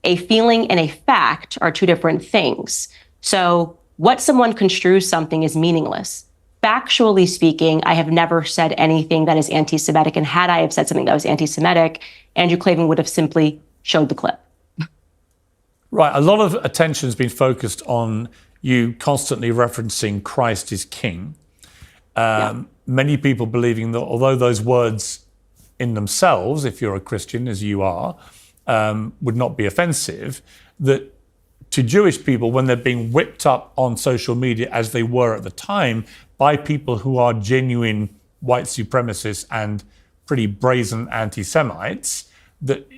A feeling and a fact are two different things. So what someone construes something is meaningless. Factually speaking, I have never said anything that is anti-Semitic, and had I have said something that was anti-Semitic, Andrew Klavan would have simply showed the clip. Right, a lot of attention has been focused on you constantly referencing Christ is King. Many people believing that although those words in themselves, if you're a Christian, as you are, would not be offensive, that to Jewish people, when they're being whipped up on social media, as they were at the time, by people who are genuine white supremacists and pretty brazen anti-Semites, that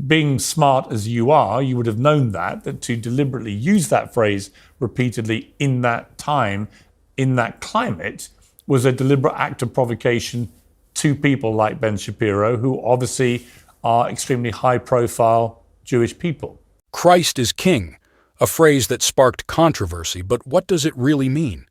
being smart as you are, you would have known that to deliberately use that phrase repeatedly in that time, in that climate, was a deliberate act of provocation to people like Ben Shapiro, who obviously are extremely high-profile Jewish people. Christ is King, a phrase that sparked controversy, but what does it really mean?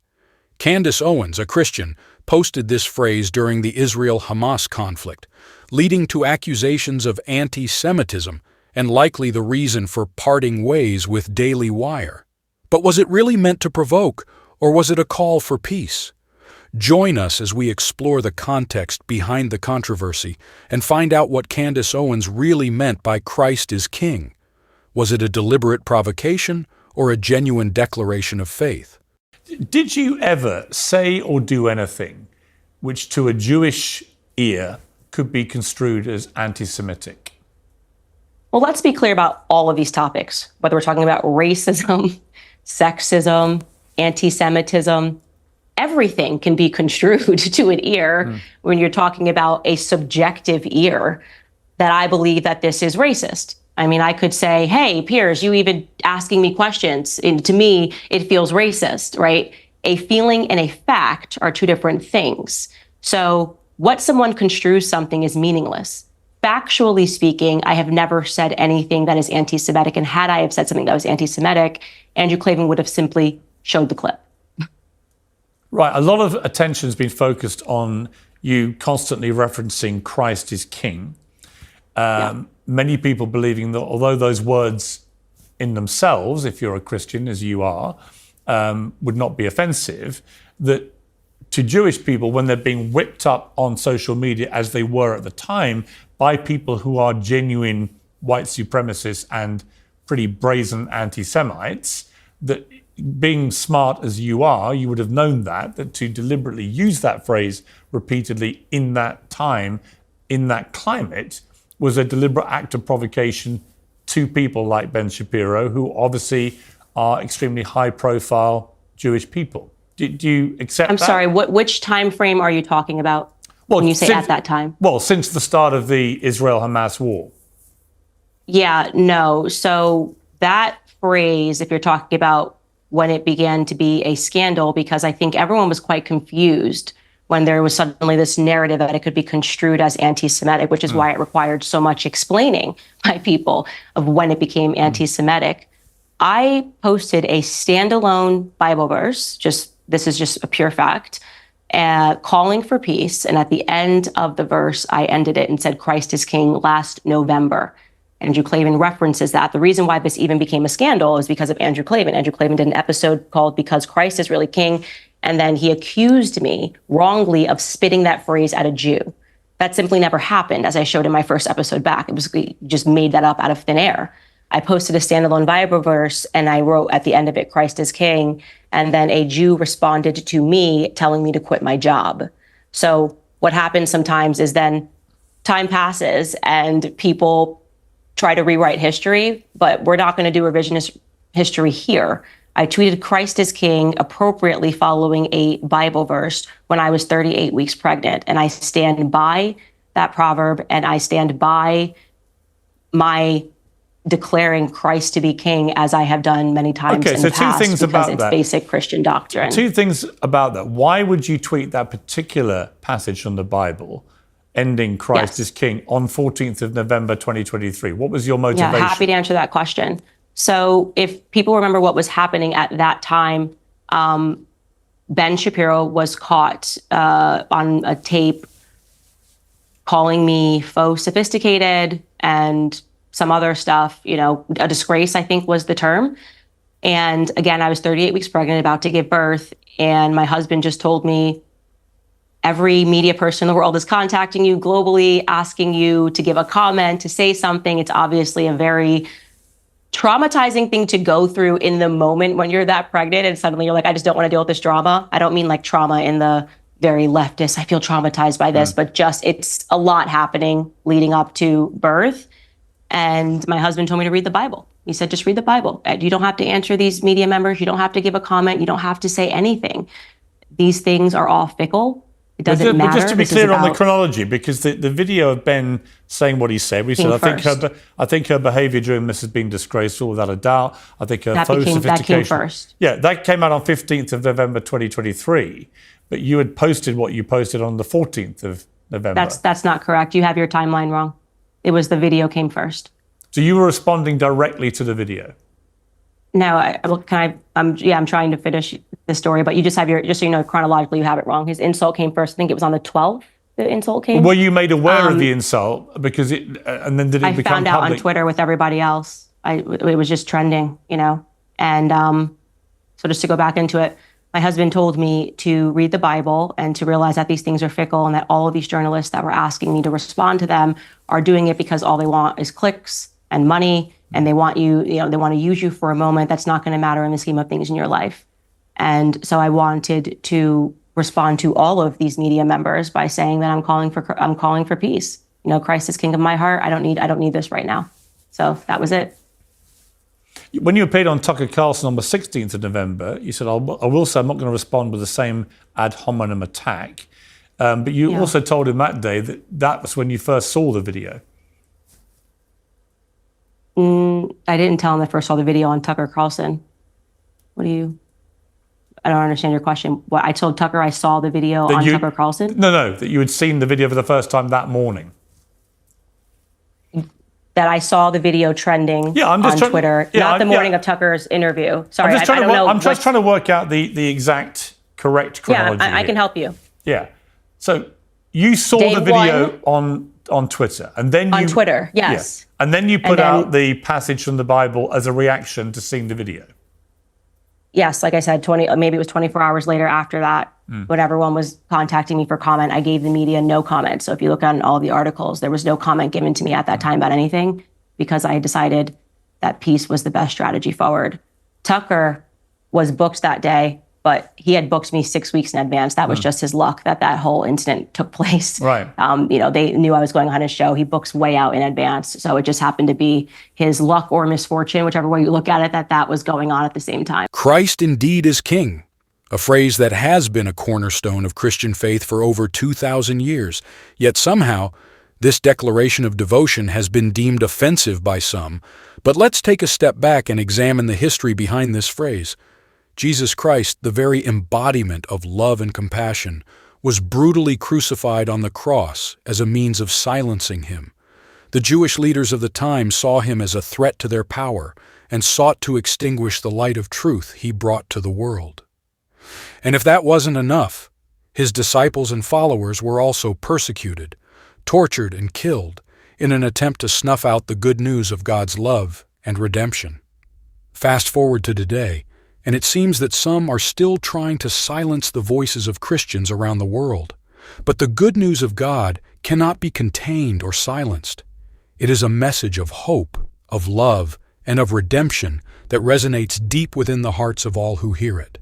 Candace Owens, a Christian, posted this phrase during the Israel-Hamas conflict, leading to accusations of anti-Semitism and likely the reason for parting ways with Daily Wire. But was it really meant to provoke, or was it a call for peace? Join us as we explore the context behind the controversy and find out what Candace Owens really meant by Christ is King. Was it a deliberate provocation or a genuine declaration of faith? Did you ever say or do anything which to a Jewish ear could be construed as anti-Semitic? Well, let's be clear about all of these topics, whether we're talking about racism, sexism, anti-Semitism. Everything can be construed to an ear when you're talking about a subjective ear that I believe that this is racist. I mean, I could say, hey, Piers, you even asking me questions, and to me, it feels racist, right? A feeling and a fact are two different things. So what someone construes something is meaningless. Factually speaking, I have never said anything that is anti-Semitic, and had I have said something that was anti-Semitic, Andrew Klavan would have simply showed the clip. Right, a lot of attention has been focused on you constantly referencing Christ is King. Many people believing that although those words in themselves, if you're a Christian, as you are, would not be offensive, that to Jewish people, when they're being whipped up on social media, as they were at the time, by people who are genuine white supremacists and pretty brazen anti-Semites, that being smart as you are, you would have known that to deliberately use that phrase repeatedly in that time, in that climate, was a deliberate act of provocation to people like Ben Shapiro, who obviously are extremely high-profile Jewish people. Do you accept that? I'm sorry, which time frame are you talking about when you say at that time? Well, since the start of the Israel-Hamas war. Yeah, no. So that phrase, if you're talking about when it began to be a scandal, because I think everyone was quite confused when there was suddenly this narrative that it could be construed as anti-Semitic, which is why it required so much explaining by people of when it became anti-Semitic. I posted a standalone Bible verse, this is just a pure fact, calling for peace. And at the end of the verse, I ended it and said, Christ is King, last November. Andrew Klavan references that. The reason why this even became a scandal is because of Andrew Klavan. Andrew Klavan did an episode called Because Christ is Really King. And then he accused me wrongly of spitting that phrase at a Jew. That simply never happened, as I showed in my first episode back. It was just made that up out of thin air. I posted a standalone Bible verse and I wrote at the end of it, Christ is King. And then a Jew responded to me telling me to quit my job. So what happens sometimes is then time passes and people try to rewrite history, but we're not going to do revisionist history here. I tweeted Christ is King appropriately following a Bible verse when I was 38 weeks pregnant. And I stand by that proverb and I stand by my declaring Christ to be King, as I have done many times in the past, because it's basic Christian doctrine. Two things about that. Why would you tweet that particular passage from the Bible, ending Christ is King, on 14th of November 2023? What was your motivation? Yeah, happy to answer that question. So if people remember what was happening at that time, Ben Shapiro was caught on a tape calling me faux sophisticated and some other stuff, a disgrace, I think was the term. And again, I was 38 weeks pregnant, about to give birth. And my husband just told me, every media person in the world is contacting you globally, asking you to give a comment, to say something. It's obviously a very traumatizing thing to go through in the moment when you're that pregnant and suddenly you're like, I just don't want to deal with this drama. I don't mean like trauma in the very leftist, I feel traumatized by this, but just it's a lot happening leading up to birth. And my husband told me to read the Bible. He said, just read the Bible. You don't have to answer these media members. You don't have to give a comment. You don't have to say anything. These things are all fickle. It doesn't matter. But just to be clear on the chronology, because the video of Ben saying what he said, we said, I think her behaviour during this has been disgraceful, without a doubt. I think her photo sophistication. That came first. Yeah, that came out on 15th of November 2023. But you had posted what you posted on the 14th of November. That's not correct. You have your timeline wrong. It was the video came first. So you were responding directly to the video? No, I'm trying to finish the story, but you just have just so you know, chronologically, you have it wrong. His insult came first. I think it was on the 12th, the insult came. Were you made aware of the insult? Because and then did it become public? I found out on Twitter with everybody else. It was just trending, And so just to go back into it, my husband told me to read the Bible and to realize that these things are fickle and that all of these journalists that were asking me to respond to them are doing it because all they want is clicks and money. And they want you, they want to use you for a moment. That's not going to matter in the scheme of things in your life. And so I wanted to respond to all of these media members by saying that I'm calling for peace. Christ is king of my heart. I don't need this right now. So that was it. When you appeared on Tucker Carlson on the 16th of November, you said, I will say I'm not going to respond with the same ad hominem attack. But you also told him that day that was when you first saw the video. I didn't tell him I first saw the video on Tucker Carlson. I don't understand your question. What, I told Tucker I saw the video on Tucker Carlson? No, that you had seen the video for the first time that morning. That I saw the video trending on Twitter, not the morning of Tucker's interview. Sorry, I don't know. I'm just trying to work out the exact correct chronology. Yeah, I can help you. Yeah. So you saw the video on Twitter, and then on Twitter, yes. Yeah. And then you put out the passage from the Bible as a reaction to seeing the video. Yes, like I said, maybe it was 24 hours later after that, when everyone was contacting me for comment, I gave the media no comment. So if you look on all the articles, there was no comment given to me at that time about anything because I decided that peace was the best strategy forward. Tucker was booked that day, but he had booked me 6 weeks in advance. That was just his luck that whole incident took place. Right. They knew I was going on his show. He books way out in advance. So it just happened to be his luck or misfortune, whichever way you look at it, that was going on at the same time. Christ indeed is king, a phrase that has been a cornerstone of Christian faith for over 2,000 years. Yet somehow, this declaration of devotion has been deemed offensive by some. But let's take a step back and examine the history behind this phrase. Jesus Christ, the very embodiment of love and compassion, was brutally crucified on the cross as a means of silencing him. The Jewish leaders of the time saw him as a threat to their power and sought to extinguish the light of truth he brought to the world. And if that wasn't enough, his disciples and followers were also persecuted, tortured, and killed in an attempt to snuff out the good news of God's love and redemption. Fast forward to today, and it seems that some are still trying to silence the voices of Christians around the world. But the good news of God cannot be contained or silenced. It is a message of hope, of love, and of redemption that resonates deep within the hearts of all who hear it.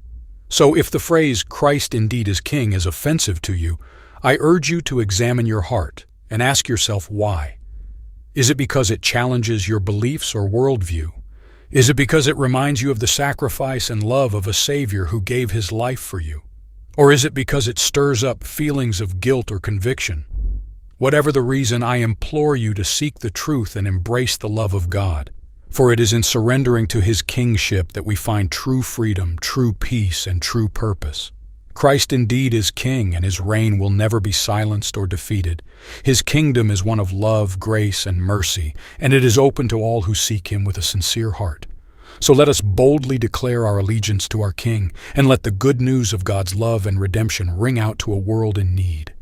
So if the phrase, Christ indeed is king, is offensive to you, I urge you to examine your heart and ask yourself why. Is it because it challenges your beliefs or worldview? Is it because it reminds you of the sacrifice and love of a Savior who gave his life for you? Or is it because it stirs up feelings of guilt or conviction? Whatever the reason, I implore you to seek the truth and embrace the love of God. For it is in surrendering to his kingship that we find true freedom, true peace, and true purpose. Christ indeed is king, and his reign will never be silenced or defeated. His kingdom is one of love, grace, and mercy, and it is open to all who seek him with a sincere heart. So let us boldly declare our allegiance to our King, and let the good news of God's love and redemption ring out to a world in need.